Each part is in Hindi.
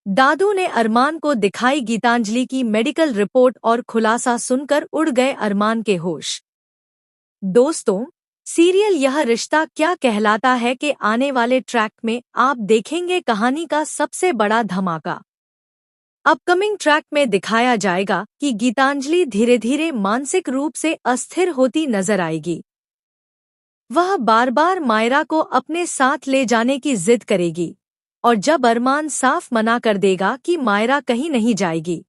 दादू ने अरमान को दिखाई गीतांजलि की मेडिकल रिपोर्ट और खुलासा सुनकर उड़ गए अरमान के होश। दोस्तों, सीरियल यह रिश्ता क्या कहलाता है के आने वाले ट्रैक में आप देखेंगे कहानी का सबसे बड़ा धमाका। अपकमिंग ट्रैक में दिखाया जाएगा कि गीतांजलि धीरे धीरे मानसिक रूप से अस्थिर होती नजर आएगी। वह बार बार मायरा को अपने साथ ले जाने की जिद करेगी और जब अरमान साफ मना कर देगा कि मायरा कहीं नहीं जाएगी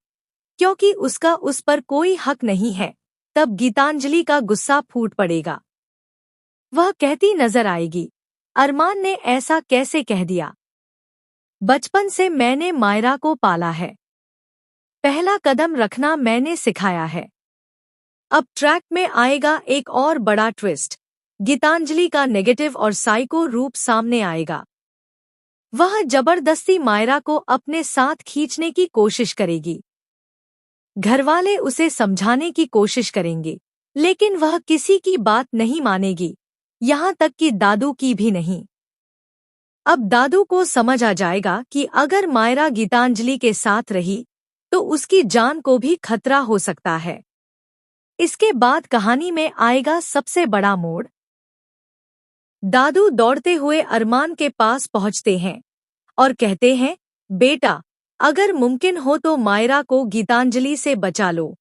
क्योंकि उसका उस पर कोई हक नहीं है, तब गीतांजलि का गुस्सा फूट पड़ेगा। वह कहती नजर आएगी, अरमान ने ऐसा कैसे कह दिया? बचपन से मैंने मायरा को पाला है, पहला कदम रखना मैंने सिखाया है। अब ट्रैक में आएगा एक और बड़ा ट्विस्ट। गीतांजलि का नेगेटिव और साइको रूप सामने आएगा। वह जबरदस्ती मायरा को अपने साथ खींचने की कोशिश करेगी। घरवाले उसे समझाने की कोशिश करेंगे, लेकिन वह किसी की बात नहीं मानेगी, यहाँ तक कि दादू की भी नहीं। अब दादू को समझ आ जाएगा कि अगर मायरा गीतांजलि के साथ रही तो उसकी जान को भी खतरा हो सकता है। इसके बाद कहानी में आएगा सबसे बड़ा मोड़। दादू दौड़ते हुए अरमान के पास पहुंचते हैं और कहते हैं, बेटा, अगर मुमकिन हो तो मायरा को गीतांजलि से बचा लो।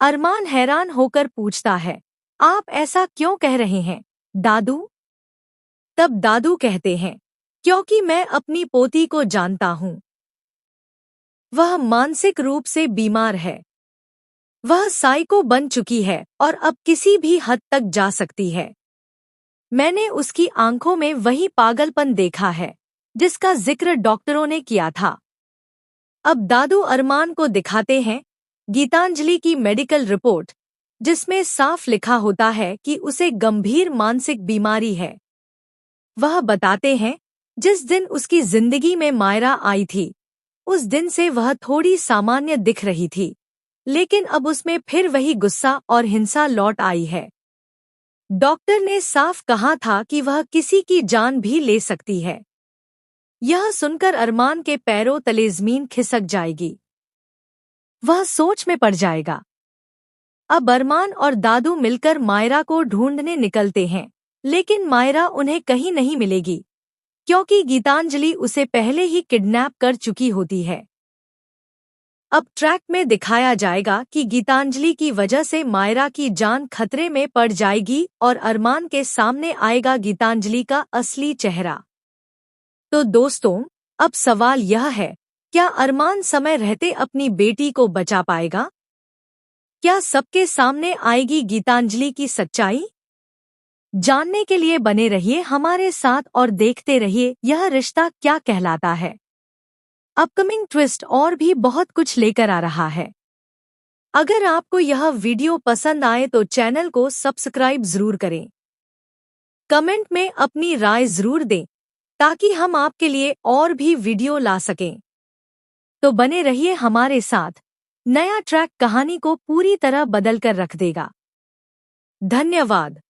अरमान हैरान होकर पूछता है, आप ऐसा क्यों कह रहे हैं दादू? तब दादू कहते हैं, क्योंकि मैं अपनी पोती को जानता हूँ। वह मानसिक रूप से बीमार है, वह साइको बन चुकी है और अब किसी भी हद तक जा सकती है। मैंने उसकी आंखों में वही पागलपन देखा है जिसका जिक्र डॉक्टरों ने किया था। अब दादू अरमान को दिखाते हैं गीतांजलि की मेडिकल रिपोर्ट, जिसमें साफ लिखा होता है कि उसे गंभीर मानसिक बीमारी है। वह बताते हैं, जिस दिन उसकी जिंदगी में मायरा आई थी उस दिन से वह थोड़ी सामान्य दिख रही थी, लेकिन अब उसमें फिर वही गुस्सा और हिंसा लौट आई है। डॉक्टर ने साफ कहा था कि वह किसी की जान भी ले सकती है। यह सुनकर अरमान के पैरों तले जमीन खिसक जाएगी। वह सोच में पड़ जाएगा। अब अरमान और दादू मिलकर मायरा को ढूंढने निकलते हैं, लेकिन मायरा उन्हें कहीं नहीं मिलेगी क्योंकि गीतांजलि उसे पहले ही किडनैप कर चुकी होती है। अब ट्रैक में दिखाया जाएगा कि गीतांजलि की वजह से मायरा की जान खतरे में पड़ जाएगी और अरमान के सामने आएगा गीतांजलि का असली चेहरा। तो दोस्तों, अब सवाल यह है, क्या अरमान समय रहते अपनी बेटी को बचा पाएगा? क्या सबके सामने आएगी गीतांजलि की सच्चाई? जानने के लिए बने रहिए हमारे साथ और देखते रहिए यह रिश्ता क्या कहलाता है। अपकमिंग ट्विस्ट और भी बहुत कुछ लेकर आ रहा है। अगर आपको यह वीडियो पसंद आए तो चैनल को सब्सक्राइब जरूर करें। कमेंट में अपनी राय जरूर दें ताकि हम आपके लिए और भी वीडियो ला सकें। तो बने रहिए हमारे साथ, नया ट्रैक कहानी को पूरी तरह बदल कर रख देगा। धन्यवाद।